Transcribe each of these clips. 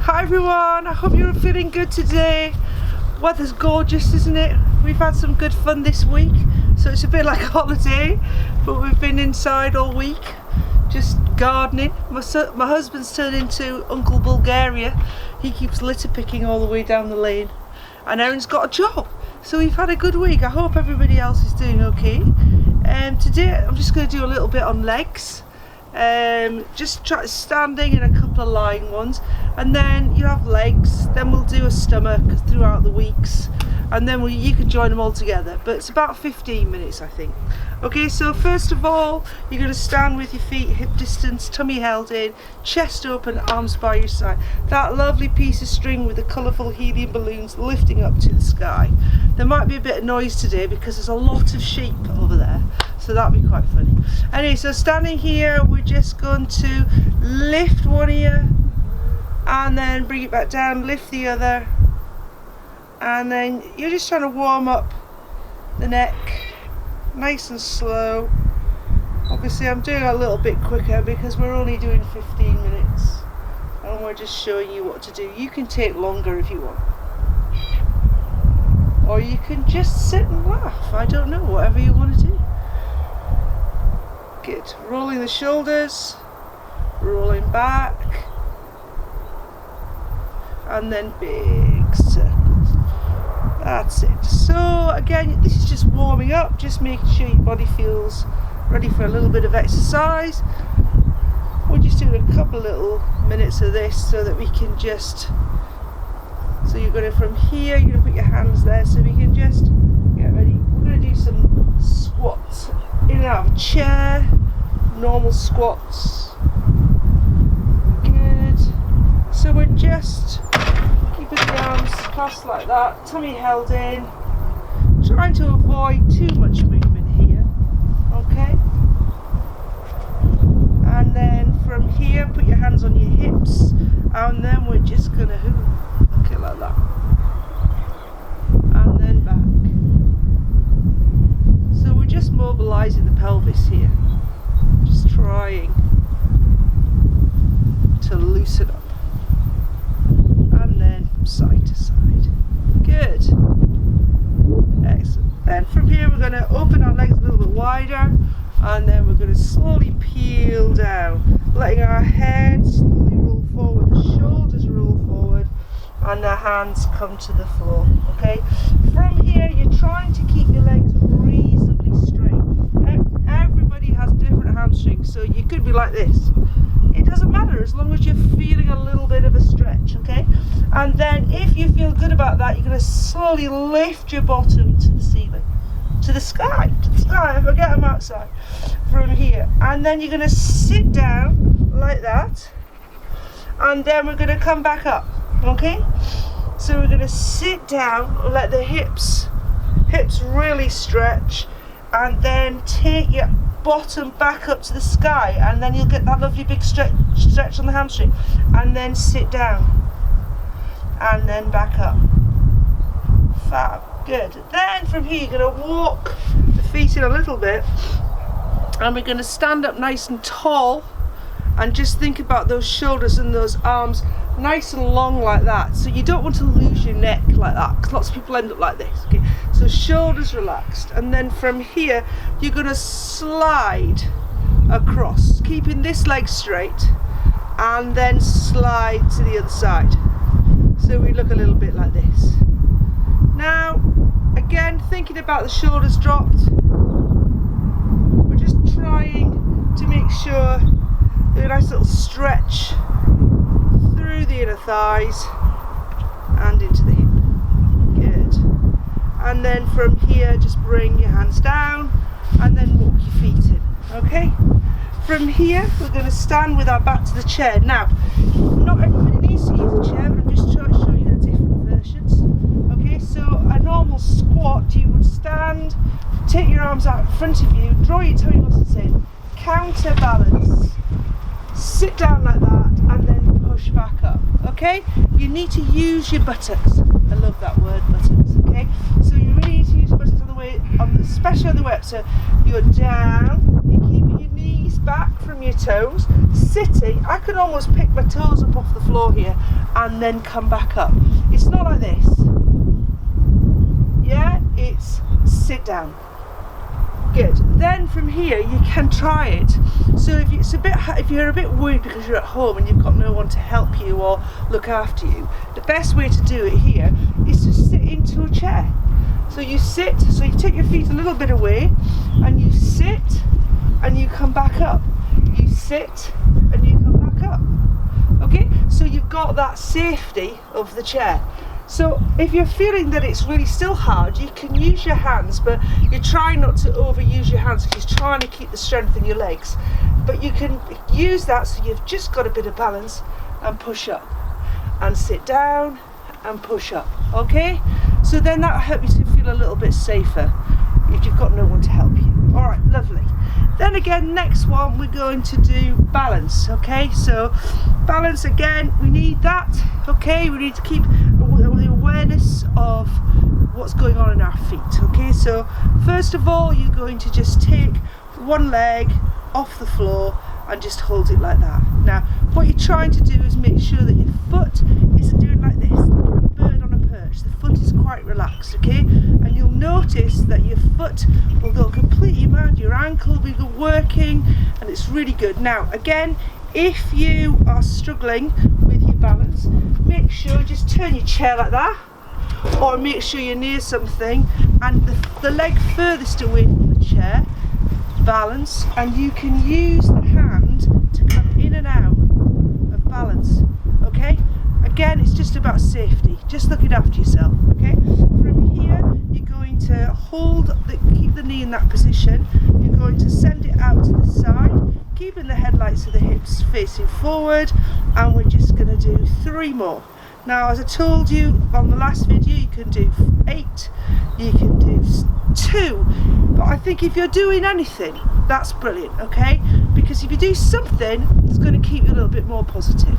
Hi everyone, I hope you're feeling good today. Weather's gorgeous, isn't it? We've had some good fun this week, so it's a bit like a holiday, but we've been inside all week just gardening. My husband's turned into Uncle Bulgaria. He keeps litter picking all the way down the lane, and Erin's got a job, so we've had a good week. I hope everybody else is doing okay. Today I'm just going to do a little bit on legs. Just try standing and a couple of lying ones, and then you have legs, then we'll do a stomach throughout the weeks, and then you can join them all together, but it's about 15 minutes I think. Okay, so first of all you're going to stand with your feet hip distance, tummy held in, chest open, arms by your side. That lovely piece of string with the colourful helium balloons lifting up to the sky. There might be a bit of noise today because there's a lot of sheep over there, so that'll be quite funny. Anyway, so standing here, we're just going to lift one ear and then bring it back down, lift the other, and then you're just trying to warm up the neck, nice and slow. Obviously I'm doing a little bit quicker because we're only doing 15 minutes and we're just showing you what to do. You can take longer if you want, or you can just sit and laugh. I don't know, whatever you want to do. Good. Rolling the shoulders, rolling back, and then big circles. That's it. So again, this is just warming up, just making sure your body feels ready for a little bit of exercise. We're just doing a couple little minutes of this so that we can just, so you're going to, from here, you're going to put your hands there so we can just get ready. We're going to do some squats in and out of a chair, normal squats. Good. So we're just keeping the arms crossed like that, tummy held in, trying to avoid too much movement here. Okay. And then from here, put your hands on your hips, and then we're just gonna okay, like that, and then back. So we're just mobilizing the pelvis here, just trying to loosen up, and then from side to side. Good. Excellent. Then from here we're going to open our legs a little bit wider, and then we're going to slowly peel down, letting our head slowly roll forward, the shoulders roll forward, and the hands come to the floor. Okay. From here you're trying to keep your legs reasonably straight. Everybody has different hamstrings, so you could be like this. It doesn't matter as long as you're feeling a little bit of a stretch, okay? And then if you feel good about that, you're going to slowly lift your bottom to the ceiling, to the sky, forget I'm outside, from here. And then you're going to sit down like that, and then we're going to come back up, okay? So we're going to sit down, let the hips really stretch, and then take your bottom back up to the sky, and then you'll get that lovely big stretch on the hamstring, and then sit down, and then back up. Fab. Good. Then from here you're going to walk the feet in a little bit, and we're going to stand up nice and tall, and just think about those shoulders and those arms nice and long like that. So you don't want to lose your neck like that, because lots of people end up like this. Okay, so shoulders relaxed, and then from here you're going to slide across, keeping this leg straight, and then slide to the other side. So we look a little bit like this. Now again, thinking about the shoulders dropped, we're just trying to make sure a nice little stretch through the inner thighs and into the hip. Good. And then from here just bring your hands down and then walk your feet in. Okay? From here we're going to stand with our back to the chair. Now, not everybody needs to use a chair, but I'm just trying to show you the different versions. Okay, so a normal squat, you would stand, take your arms out in front of you, draw your tummy muscles in, counterbalance, sit down like that, and then push back up. Okay, you need to use your buttocks. I love that word, buttocks. Okay, so you really need to use your buttocks on the way, especially on the way up. So you're down, you're keeping your knees back from your toes, sitting. I can almost pick my toes up off the floor here and then come back up. It's not like this. Yeah, it's sit down. Good. Then from here you can try it. So if you're a bit worried because you're at home and you've got no one to help you or look after you, the best way to do it here is to sit into a chair. So you sit, so you take your feet a little bit away and you sit and you come back up. You sit and you come back up. Okay, so you've got that safety of the chair. So if you're feeling that it's really still hard, you can use your hands, but you try not to overuse your hands because you're trying to keep the strength in your legs. But you can use that so you've just got a bit of balance and push up and sit down and push up. Okay, so then that'll help you to feel a little bit safer if you've got no one to help you. All right, lovely. Then again, next one we're going to do balance. Okay, so balance again, we need that. Okay, we need to keep the awareness of what's going on in our feet. Okay, so first of all you're going to just take one leg off the floor and just hold it like that. Now what you're trying to do is make sure that your foot isn't doing like this, like a bird on a perch. The foot is quite relaxed, okay, and you'll notice that your foot will go completely mad, your ankle will be working, and it's really good. Now again, if you are struggling with your balance, make sure just turn your chair like that, or make sure you're near something and the leg furthest away from the chair, balance, and you can use the hand to come in and out of balance. Okay, again it's just about safety, just looking after yourself. Okay, from here you're going to keep the knee in that position, you're going to send it out to the side, keeping the headlights of the hips facing forward, and we're just going to do 3 more. Now as I told you on the last video, you can do 8, you can do 2, but I think if you're doing anything, that's brilliant, okay, because if you do something, it's going to keep you a little bit more positive.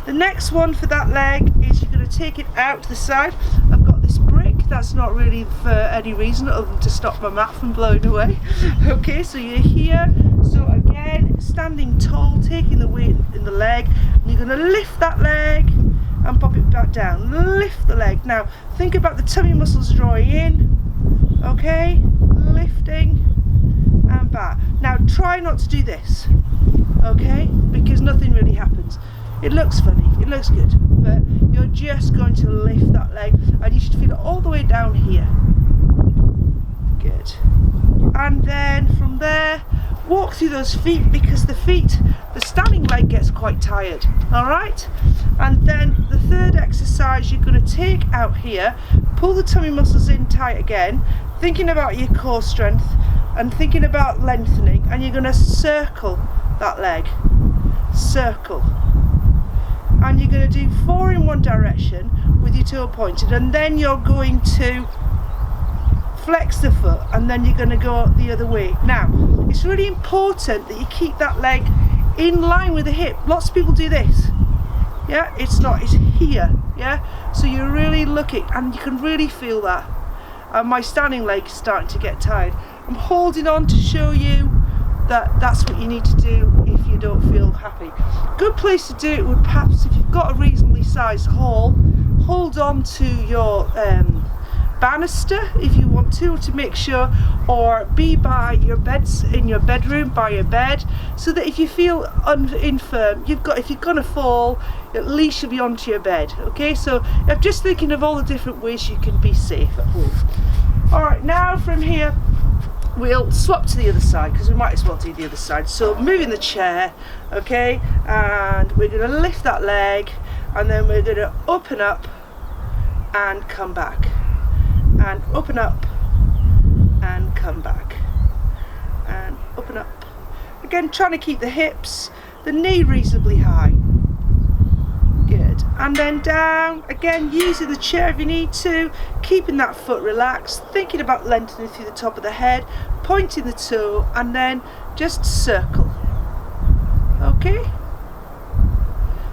The next one for that leg is you're going to take it out to the side. I've got this brick, that's not really for any reason other than to stop my mat from blowing away. Okay, so you're here, so again, standing tall, taking the weight in the leg, and you're going to lift that leg and pop it back down. Lift the leg. Now think about the tummy muscles drawing in, okay, lifting and back. Now try not to do this, okay, because nothing really happens. It looks funny, it looks good, but you're just going to lift that leg and you should feel it all the way down here. Good. And then from there, walk through those feet, because the standing leg gets quite tired. All right, and then the third exercise you're going to take out here, pull the tummy muscles in tight again, thinking about your core strength and thinking about lengthening, and you're going to circle that leg, circle, and you're going to do 4 in one direction with your toe pointed, and then you're going to flex the foot and then you're going to go the other way. Now it's really important that you keep that leg in line with the hip. Lots of people do this, yeah, it's not, it's here, yeah, so you're really looking and you can really feel that. And my standing leg is starting to get tired. I'm holding on to show you that that's what you need to do if you don't feel happy. Good place to do it would perhaps, if you've got a reasonably sized hall, hold on to your banister if you want to make sure, or be by your beds in your bedroom, by your bed, so that if you feel infirm, if you're gonna fall, at least you'll be onto your bed. Okay, so I'm just thinking of all the different ways you can be safe at home. All right, now from here we'll swap to the other side because we might as well do the other side. So moving the chair, okay, and we're going to lift that leg and then we're going to open up and come back, and open up and come back, and open up. Again, trying to keep the hips, the knee reasonably high. Good. And then down, again using the chair if you need to, keeping that foot relaxed, thinking about lengthening through the top of the head, pointing the toe, and then just circle. Okay,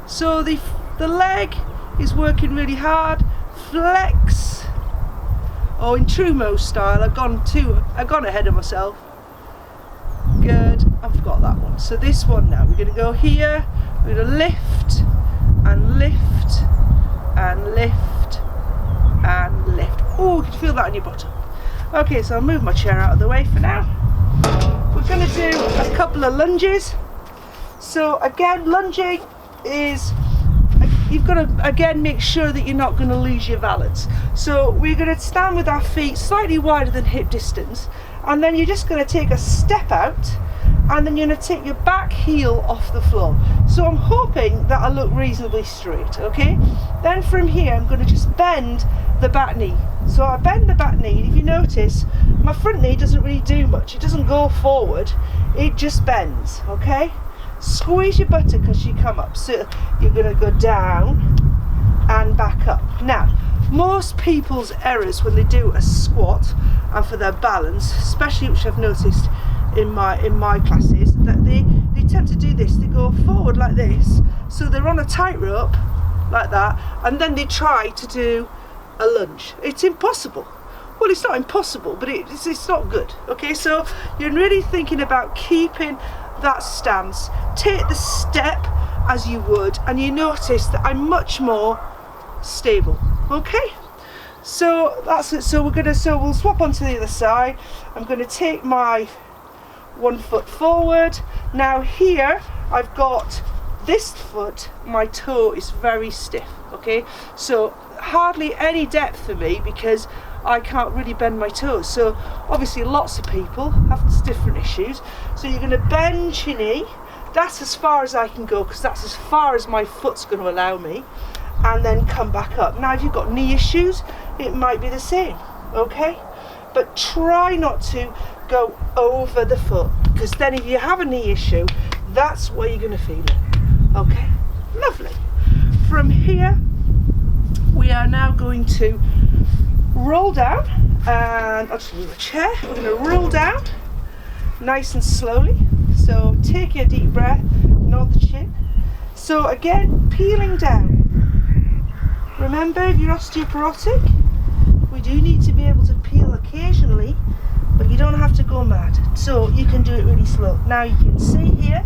so the leg is working really hard. Flex. Oh, in true Mo style, I've gone ahead of myself. Good. I've got that one. So this one now, we're going to go here, we're going to lift and lift and lift and lift. Oh, you can feel that in your bottom. Okay, so I'll move my chair out of the way for now. We're going to do a couple of lunges. So again, lunging is, you've got to again make sure that you're not going to lose your balance. So we're going to stand with our feet slightly wider than hip distance, and then you're just going to take a step out, and then you're going to take your back heel off the floor. So I'm hoping that I look reasonably straight, okay? Then from here I'm going to just bend the back knee. So I bend the back knee. If you notice, my front knee doesn't really do much. It doesn't go forward, it just bends, okay? Squeeze your buttock as you come up. So you're going to go down and back up. Now, most people's errors when they do a squat and for their balance, especially which I've noticed in my classes, that they tend to do this. They go forward like this, so they're on a tightrope like that, and then they try to do a lunge. It's impossible. Well, it's not impossible, but it's not good. Okay, so you're really thinking about keeping that stance. Take the step as you would, and you notice that I'm much more stable. Okay, so that's it. So we'll swap onto the other side. I'm going to take my one foot forward. Now here I've got this foot, my toe is very stiff, okay, so hardly any depth for me because I can't really bend my toes. So obviously lots of people have different issues. So you're going to bend your knee. That's as far as I can go because that's as far as my foot's going to allow me, and then come back up. Now if you've got knee issues, it might be the same, okay, but try not to go over the foot, because then if you have a knee issue, that's where you're going to feel it. Okay, lovely. From here we are now going to roll down, and I'll just move a chair. We're going to roll down nice and slowly. So take your deep breath, nod the chin. So again, peeling down. Remember, if you're osteoporotic, we do need to be able to peel occasionally, but you don't have to go mad. So you can do it really slow. Now you can see here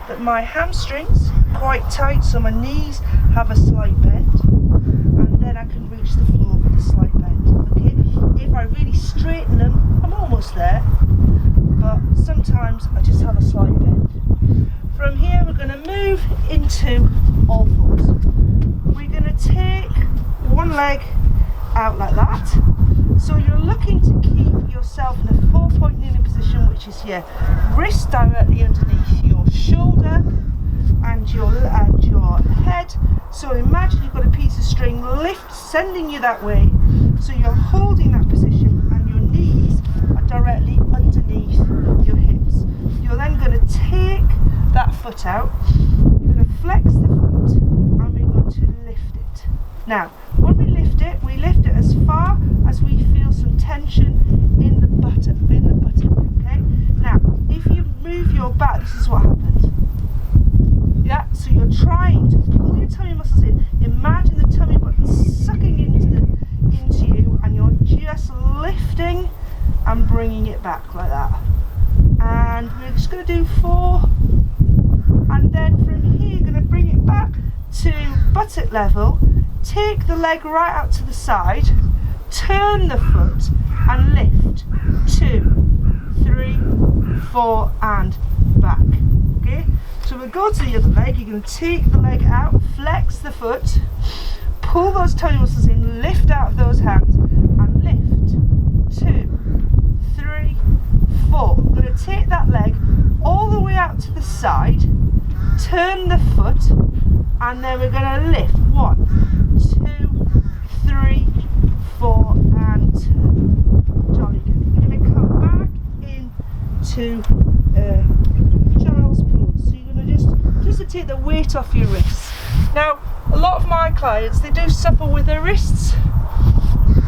that my hamstrings are quite tight, so my knees have a slight bend, and then I can reach the floor with a slight bend. Okay, if I really straighten them, I'm almost there, but sometimes I just have a slight bend. From here we're going to move into all fours. We're going to take one leg out like that. So you're looking to keep yourself in a 4-point kneeling position, which is your wrist directly underneath your shoulder and your head. So imagine you've got a piece of string sending you that way. So you're holding that position and your knees are directly underneath your hips. You're then going to take that foot out. You're going to flex the foot and we're going to lift it. Now, when we lift it as far as we feel some tension in the buttock, okay? Now, if you move your back, this is what happens. Yeah, so you're trying to pull your tummy muscles in. Imagine the tummy button sucking into you, and you're just lifting and bringing it back like that. And we're just going to do 4, and then from here you're going to bring it back to buttock level. Take the leg right out to the side, turn the foot and lift. 2, 3, 4 and back. Okay, so we'll go to the other leg. You're going to take the leg out, flex the foot, pull those tummy muscles in, lift out of those hands and lift. 2, 3, 4. We're going to take that leg all the way out to the side, turn the foot, and then we're going to lift. 1, 2, 3, 4 and turn. Jolly good. We're going to come back into child's pose. So you're going to just to take the weight off your wrists. Now, a lot of my clients, they do suffer with their wrists.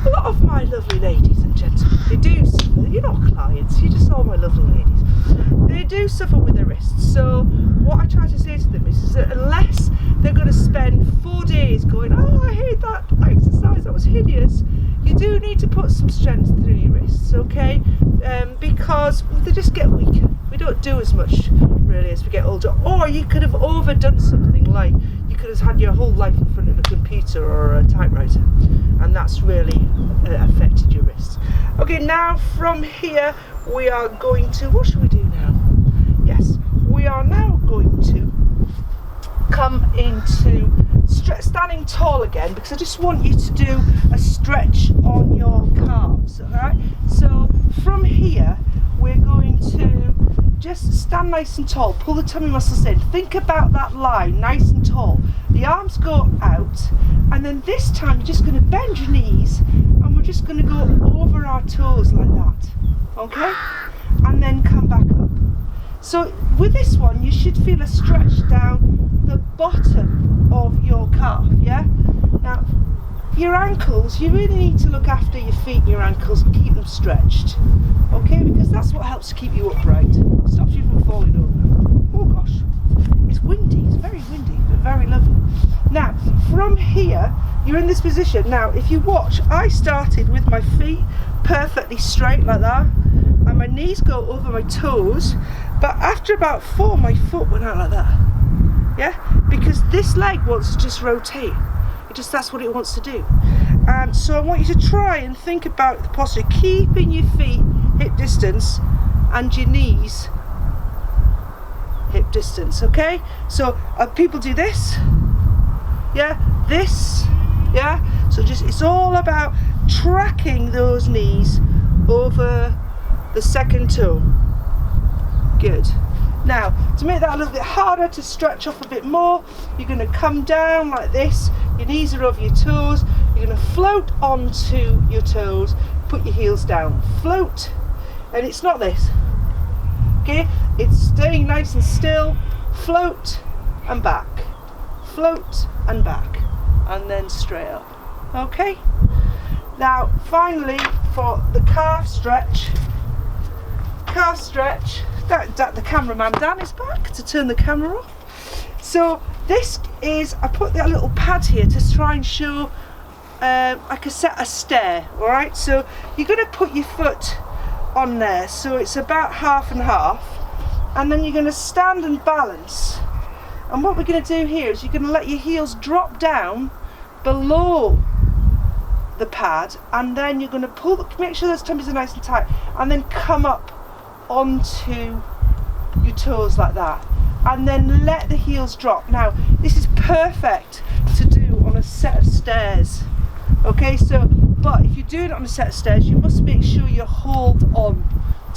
A lot of my lovely ladies and gentlemen, they do suffer. You're not clients, you're just all my lovely ladies. They do suffer with their wrists. So what I try to say to them is that unless they're going to spend 4 days going, oh, I hate that exercise, looks hideous, you do need to put some strength through your wrists, okay? Because they just get weaker. We don't do as much really as we get older. Or you could have overdone something, like you could have had your whole life in front of a computer or a typewriter, and that's really affected your wrists. Okay, now from here we are going to, what should we do now? Yes, we are now going to come into standing tall again, because I just want you to do a stretch on your calves. Alright, so from here we're going to just stand nice and tall, pull the tummy muscles in, think about that line nice and tall, the arms go out, and then this time you're just going to bend your knees and we're just going to go over our toes like that, okay, and then come back up. So with this one you should feel a stretch down the bottom of your calf, yeah? Now your ankles, you really need to look after your feet and your ankles and keep them stretched, okay, because that's what helps to keep you upright, stops you from falling over. Oh gosh, it's windy, it's very windy but very lovely. Now from here you're in this position. Now if you watch, I started with my feet perfectly straight like that, and my knees go over my toes, but after about 4 my foot went out like that, yeah, because this leg wants to just rotate. That's what it wants to do. So I want you to try and think about the posture, keeping your feet hip distance and your knees hip distance, okay? So people do this, yeah, this, yeah, so just, it's all about tracking those knees over the second toe. Good. Now, to make that a little bit harder, to stretch off a bit more, you're going to come down like this, your knees are over your toes, you're going to float onto your toes, put your heels down, float, and it's not this, okay, it's staying nice and still, float and back, float and back, and then straight up, okay? Now, finally, for the calf stretch, the cameraman Dan is back to turn the camera off. So this is, I put that little pad here to try and show like a stair, alright? So you're going to put your foot on there, so it's about half and half, and then you're going to stand and balance. And what we're going to do here is you're going to let your heels drop down below the pad, and then you're going to pull, make sure those tummies are nice and tight, and then come up onto your toes like that, and then let the heels drop. Now this is perfect to do on a set of stairs, okay? So, but if you're doing it on a set of stairs, you must make sure you hold on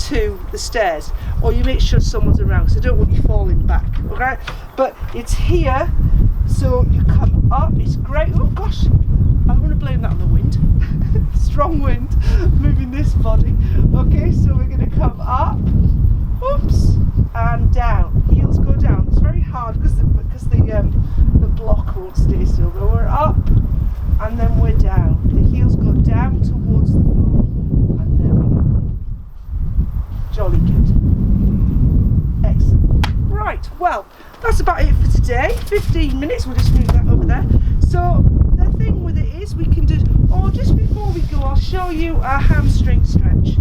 to the stairs, or you make sure someone's around, because I don't want you falling back, okay? But it's here, so you come up, it's great. Oh gosh, I'm going to blame that on the wind. Strong wind moving this body. Okay, so we're going to come up, oops, and down. Heels go down. It's very hard because the block won't stay still. But we're up and then we're down. The heels go down towards the floor, and there we go. Jolly good. Excellent. Right, well, that's about it for today. 15 minutes. We'll just move that over there. So the thing with it is we can do, or just before we go, I'll show you a hamstring stretch,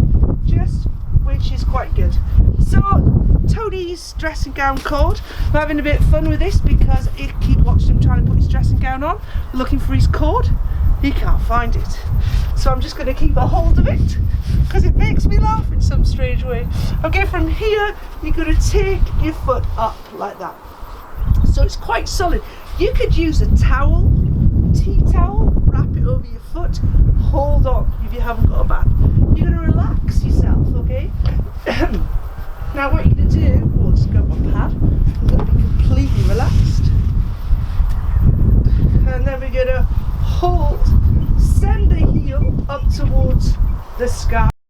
which is quite good. So Tony's dressing gown cord, I'm having a bit of fun with this because I keep watching him trying to put his dressing gown on, looking for his cord, he can't find it. So I'm just going to keep a hold of it because it makes me laugh in some strange way. Okay, from here you're going to take your foot up like that. So it's quite solid. You could use a towel, tea towel, wrap it over your foot, hold on if you haven't got a band. You're going to relax yourself, okay? Now what you're going to do, we'll just grab my pad, I'm going to be completely relaxed. And then we're going to hold, send the heel up towards the sky.